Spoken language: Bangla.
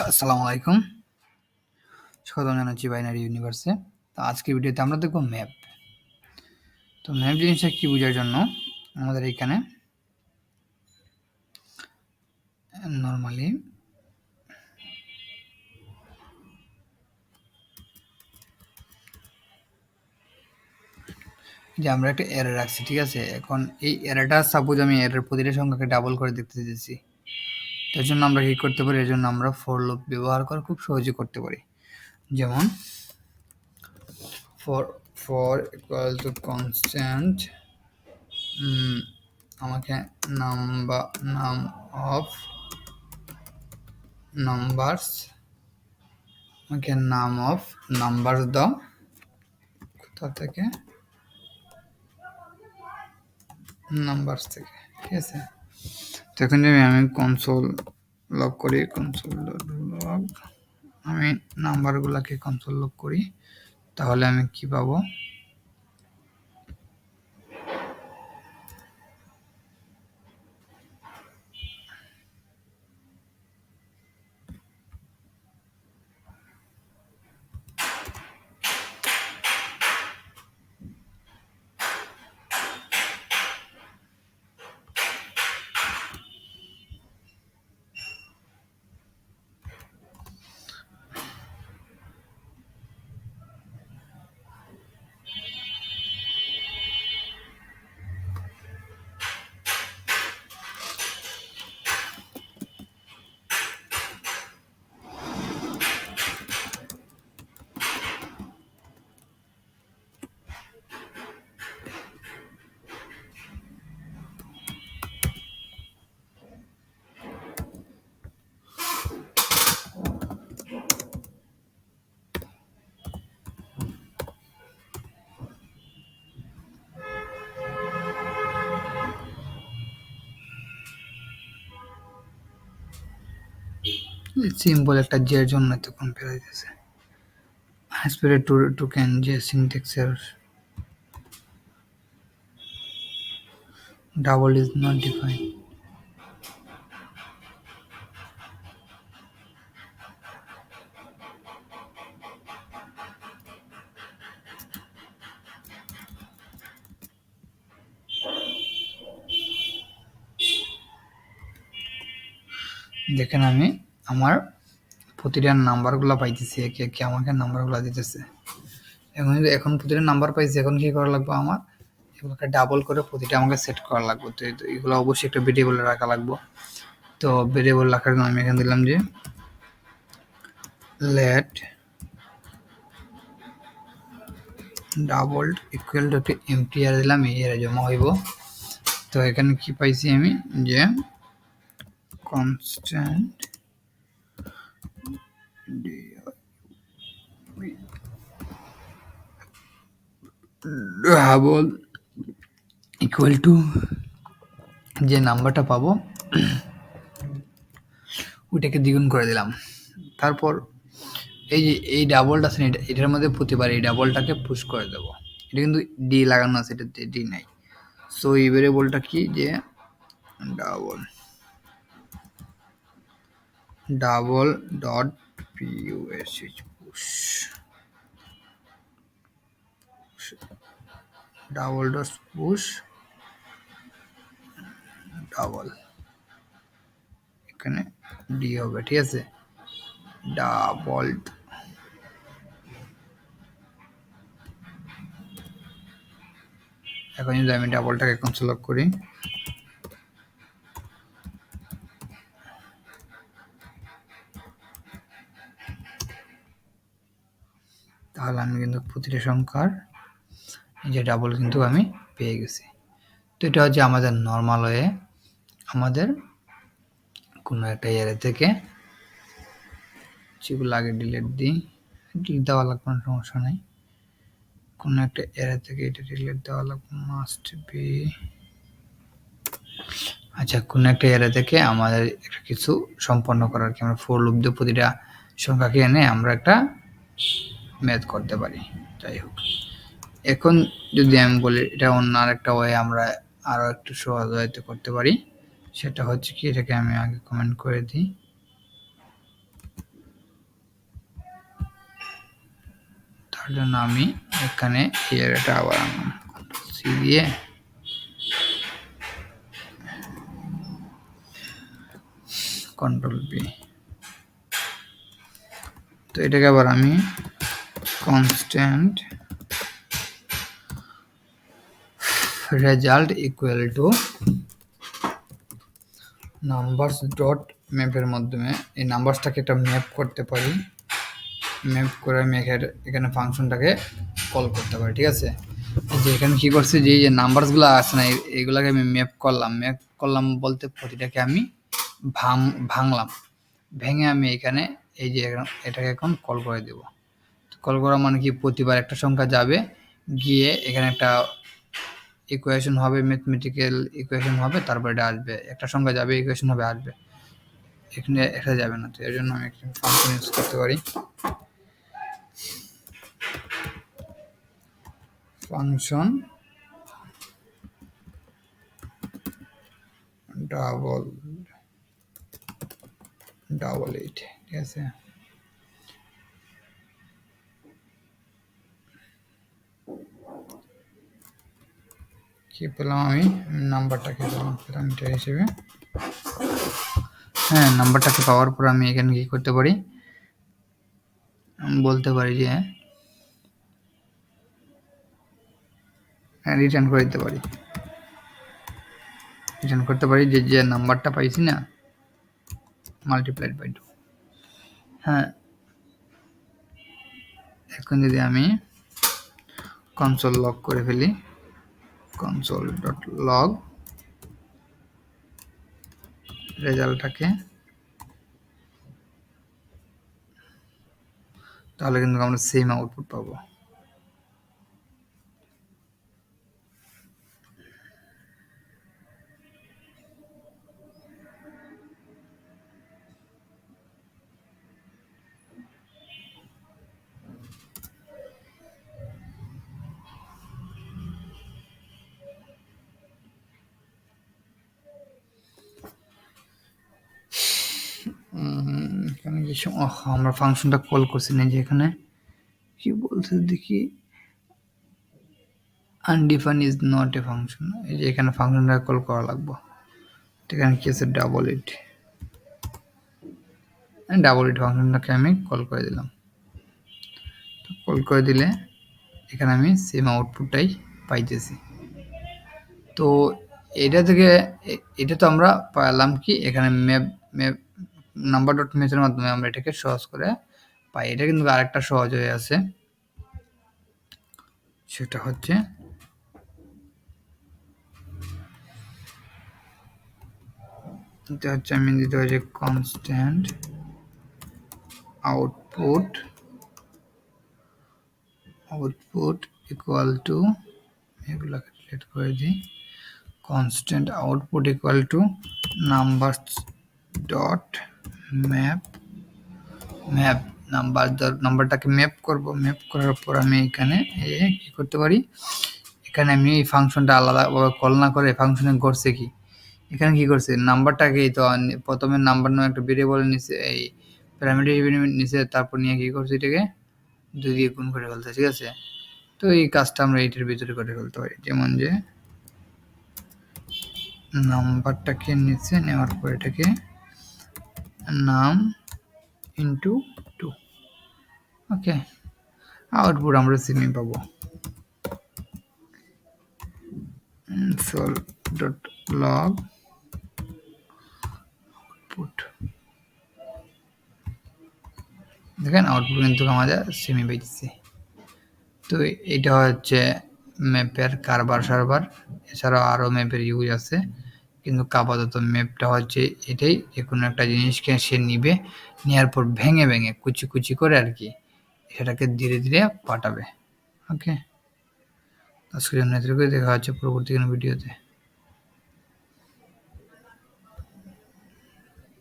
আসসালামু আলাইকুম। স্বাগতম জানাচ্ছি বাইনারি ইউনিভার্সে। তো আজকের ভিডিওতে আমরা দেখব ম্যাপ। তো ম্যাপ জিনিসটা কী বোঝার জন্য আমাদের এখানে নর্মালি যে আমরা একটা অ্যারে রাখছি, ঠিক আছে? এখন এই অ্যারেটা সাপোজ আমি অ্যারের প্রতিটা সংখ্যাকে ডাবল করে দেখতে চাইছি। তার জন্য আমরা কী করতে পারি? এর জন্য আমরা ফর লুপ ব্যবহার করে খুব সহজে করতে পারি। যেমন ফর ইকুয়াল টু কনস্ট্যান্ট আমাকে নাম অফ নাম্বারস আমাকে নাম অফ নাম্বার দাও। কোথা থেকে? নাম্বারস থেকে, ঠিক আছে? তো এখন যদি আমি কনসোল লগ করি, কনসোল লগ, আমি নাম্বারগুলোকে কনসোল লগ করি, তাহলে আমি কি পাবো? সিম্পল একটা জের জন্য তখন ফেলে দিতেছে। স্পিরিট টোকেন যে সিনট্যাক্সের ডাবল ইজ নট ডিফাইন। দেখেন আমি আমার প্রতিটা নাম্বারগুলো পাইতেছি, একে একে আমাকে নাম্বারগুলো দিতেছে। এখন প্রতিটা নাম্বার পাইছি, এখন কি করা লাগবে? আমার এগুলোকে ডাবল করে প্রতিটা আমাকে সেট করা লাগবে। তো এগুলো অবশ্যই একটা ভেরিয়েবলে রাখা লাগবে। তো ভেরিয়েবল রাখার জন্য আমি এখানে দিলাম যে লেট ডাবল ইকুয়াল টু একটা এমটি আর দিলাম, এই এর জমা হইব। তো এখানে কি পাইছি আমি? যে কনস্ট্যান্ট ডাবল ইকুয়াল টু যে নাম্বারটা পাবো ওইটাকে দ্বিগুণ করে দিলাম। তারপর এই যে এই ডাবলটা আছে, এটার মধ্যে প্রতিবার এই ডাবলটাকে পুশ করে দেবো। এটা কিন্তু ডি লাগানো আছে, এটাতে ডি নাই। সো এই ভেরিয়েবলটা কি? যে double dot push push double dot push double, এখানে ডি হবে, ঠিক আছে? ডাবল এখন যদি আমি ডাবলটাকে কনসোল লক করি, তাহলে আমি কিন্তু প্রতিটা সংখ্যার যে ডাবল কিন্তু আমি পেয়ে গেছি। তো এটা হচ্ছে আমাদের নর্মাল ওয়ে। আমাদের কোনো একটা এরিয়া থেকে, যেগুলো আগে ডিলিট দিই, ডিলিট দেওয়া লাগবে না, সমস্যা নেই। কোনো একটা এরিয়া থেকে এটা ডিলিট দেওয়া লাগবে, মাস্ট বি। আচ্ছা, কোনো একটা এরিয়া থেকে আমাদের একটা কিছু সম্পন্ন করার কি আমরা ফর লুপ দিয়ে প্রতিটা সংখ্যাকে এনে আমরা একটা ম্যাথ করতে পারি। যাই হোক, এখন যদি আমি বলি এটা অন্য আরেকটা ওয়ে আমরা আরও একটু সহজ ওয়েতে করতে পারি। সেটা হচ্ছে কি, এটাকে আমি আগে কমেন্ট করে দিই। তার জন্য আমি এখানে এই এরিয়াটা আবার আনলাম সি দিয়ে কন্ট্রোল বি। তো এটাকে আবার আমি constant result equal to numbers dot ম্যাপের মাধ্যমে এই নাম্বারসটাকে একটা ম্যাপ করতে পারি। ম্যাপ করে আমি এখানে ফাংশনটাকে কল করতে পারি। ঠিক আছে, যে এখানে কি করছি, যে নাম্বারসগুলো আছে না এইগুলাকে আমি ম্যাপ করলাম বলতে প্রতিটাকে আমি ভাঙলাম, ভেঙে আমি এখানে এই যে এটাকে এখন কল করে দেব। কল করা মানে কি, প্রতিবার একটা সংখ্যা যাবে, গিয়ে এখানে একটা ইকুয়েশন হবে, ম্যাথমেটিক্যাল ইকুয়েশন হবে, তারপর এটা আসবে, একটা সংখ্যা যাবে, ইকুয়েশন হবে, আসবে, এখানে এটা যাবে না। তো এর জন্য আমি একটা ফাংশন ইউজ করতে পারি, ফাংশন ডাবল এইট। ঠিক আছে, কি পেলাম আমি, নাম্বারটাকে পেলাম প্যারামিটার হিসেবে। হ্যাঁ, নাম্বারটাকে পাওয়ার পর আমি এখানে কি করতে পারি, বলতে পারি যে রিটার্ন করে দিতে পারি, রিটার্ন করতে পারি যে নাম্বারটা পাইছি না মাল্টিপ্লাইড বাই 2। হ্যাঁ, এখন যদি আমি কনসোল লগ করে ফেলি, কনসোল ডট লগ রেজাল্টটাকে, তাহলে কিন্তু আমরা সেম আউটপুট পাবো। এখানে কিছু আমরা ফাংশনটা কল করছি না, যে এখানে কি বলছে দেখি, undefined is not a function. এই যে এখানে ফাংশনটা কল করা লাগবে। এখানে কি আছে, ডাবল ইট ফাংশনটাকে আমি কল করে দিলাম। কল করে দিলে এখানে আমি সেম আউটপুটটাই পাইতেছি। তো এটা থেকে এটা তো আমরা পেলাম কি, এখানে ম্যাপ নাম্বার ডট ম্যাচের মাধ্যমে আমরা এটাকে সহজ করে পাই। এটা কিন্তু আরেকটা সহজ হয়ে আছে, সেটা হচ্ছে আমি দিতে পারি কনস্ট্যান্ট আউটপুট ইকুয়াল টু, এগুলোকে ডিলিট করে দিই, constant output equal to numbers dot map নাম্বারটাকে ম্যাপ করব। ম্যাপ করার পর আমি এখানে কি করতে পারি, এখানে আমি এই ফাংশনটা আলাদাভাবে কল না করে ফাংশনে করছে কি, এখানে কি করছে, নাম্বারটাকে তো প্রথমে নাম্বার নামে একটা ভেরিয়েবল নিচে, এই প্যারামিটার নিচে, তারপর নিয়ে কি করছে, এটাকে 2 দিয়ে গুণ করে ফেলতে। ঠিক আছে, তো এই কাজটা আমরা এইটার ভিতরে করে ফেলতে পারি, যেমন যে নাম্বারটাকে নিচে নেওয়ার পর এটাকে নাম ইন্টু 2। ওকে, আউটপুট আমরা সেমই পাবো, sol dot log আউটপুট। দেখেন আউটপুট কিন্তু আমাদের সেমই পাইতেছি। তো এটা হচ্ছে ম্যাপের কারবার সার্ভার, এছাড়াও আরও ম্যাপের ইউজ আছে, কিন্তু আপাতত ম্যাপটা হচ্ছে এটাই, যে কোনো একটা জিনিসকে সে নিবে, নেওয়ার পর ভেঙে ভেঙে কুচি কুচি করে আর কি সেটাকে ধীরে ধীরে পাঠাবে। ওকে, আজকের জন্য এতটুকুই, দেখা হচ্ছে পরবর্তী কোনো ভিডিওতে।